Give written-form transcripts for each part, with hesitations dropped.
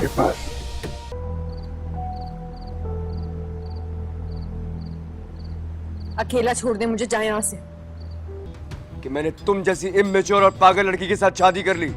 के पास। अकेला छोड़ दे मुझे, जा यहाँ से। कि मैंने तुम जैसी इमेच्योर और पागल लड़की के साथ शादी कर ली,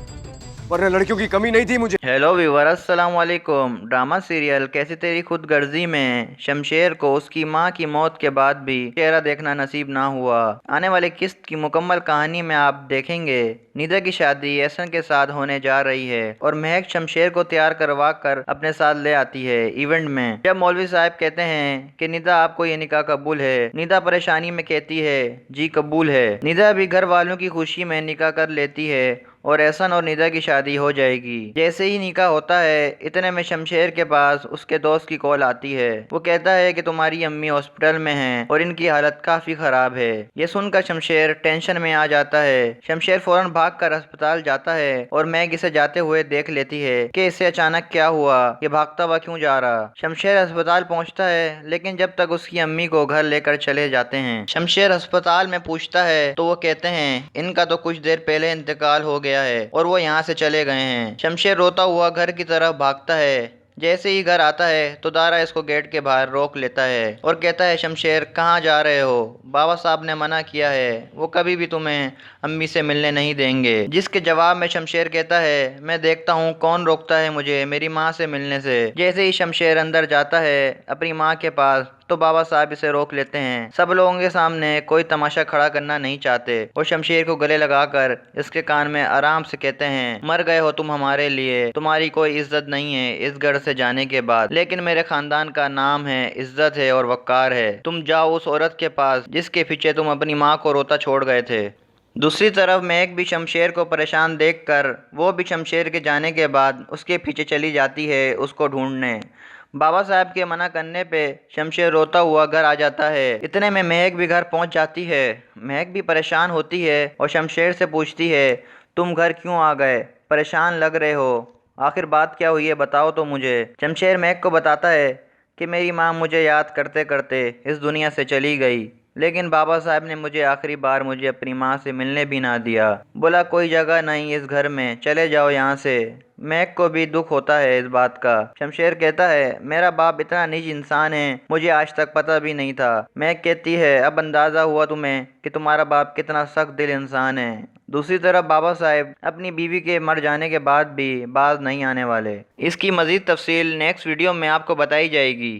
वरना लड़कियों की कमी नहीं थी मुझे। हेलो व्यूवर, अस्सलाम वालेकुम। ड्रामा सीरियल कैसी तेरी खुदगर्जी में शमशेर को उसकी मां की मौत के बाद भी चेहरा देखना नसीब ना हुआ। आने वाली किस्त की मुकम्मल कहानी में आप देखेंगे निदा की शादी एहसन के साथ होने जा रही है और महक शमशेर को तैयार करवा कर अपने साथ ले आती है इवेंट में। जब मौलवी साहब कहते हैं कि निदा आपको ये निकाह कबूल है, निदा परेशानी में कहती है जी कबूल है। निदा भी घर वालों की खुशी में निकाह कर लेती है और एहसन और निदा की शादी हो जाएगी। जैसे ही निकाह होता है इतने में शमशेर के पास उसके दोस्त की कॉल आती है। वो कहता है कि तुम्हारी अम्मी हॉस्पिटल में हैं और इनकी हालत काफी खराब है। ये सुनकर शमशेर टेंशन में आ जाता है। शमशेर फौरन भागकर अस्पताल जाता है और मैग इसे जाते हुए देख लेती है कि इसे अचानक क्या हुआ, ये भागता हुआ क्यों जा रहा। शमशेर अस्पताल पहुंचता है लेकिन जब तक उसकी अम्मी को घर लेकर चले जाते हैं। शमशेर अस्पताल में पूछता है तो वो कहते हैं इनका तो कुछ देर पहले इंतकाल हो गया है और वो यहाँ से चले गए हैं। शमशेर रोता हुआ घर की तरफ भागता है। जैसे ही घर आता है तो दारा इसको गेट के बाहर रोक लेता है और कहता है शमशेर कहाँ जा रहे हो, बाबा साहब ने मना किया है, वो कभी भी तुम्हें अम्मी से मिलने नहीं देंगे। जिसके जवाब में शमशेर कहता है मैं देखता हूँ कौन रोकता है मुझे मेरी माँ से मिलने से। जैसे ही शमशेर अंदर जाता है अपनी माँ के पास तो बाबा साहब इसे रोक लेते हैं। सब लोगों के सामने कोई तमाशा खड़ा करना नहीं चाहते और शमशेर को गले लगाकर इसके कान में आराम से कहते हैं मर गए हो तुम हमारे लिए, तुम्हारी कोई इज्जत नहीं है इस घर से जाने के बाद, लेकिन मेरे खानदान का नाम है, इज्जत है और वक़ार है। तुम जाओ उस औरत के पास जिसके पीछे तुम अपनी माँ को रोता छोड़ गए थे। दूसरी तरफ महक भी शमशेर को परेशान देखकर वो भी शमशेर के जाने के बाद उसके पीछे चली जाती है उसको ढूंढने। बाबा साहब के मना करने पे शमशेर रोता हुआ घर आ जाता है। इतने में महक भी घर पहुंच जाती है। महक भी परेशान होती है और शमशेर से पूछती है तुम घर क्यों आ गए, परेशान लग रहे हो, आखिर बात क्या हुई है बताओ तो मुझे। शमशेर महक को बताता है कि मेरी माँ मुझे याद करते करते इस दुनिया से चली गई, लेकिन बाबा साहब ने मुझे आखिरी बार मुझे अपनी माँ से मिलने भी ना दिया, बोला कोई जगह नहीं इस घर में, चले जाओ यहाँ से। महक को भी दुख होता है इस बात का। शमशेर कहता है मेरा बाप इतना नीच इंसान है मुझे आज तक पता भी नहीं था। महक कहती है अब अंदाज़ा हुआ तुम्हें कि तुम्हारा बाप कितना सख्त दिल इंसान है। दूसरी तरफ बाबा साहब अपनी बीवी के मर जाने के बाद भी बाज नहीं आने वाले। इसकी मज़ीद तफसील नेक्स्ट वीडियो में आपको बताई जाएगी।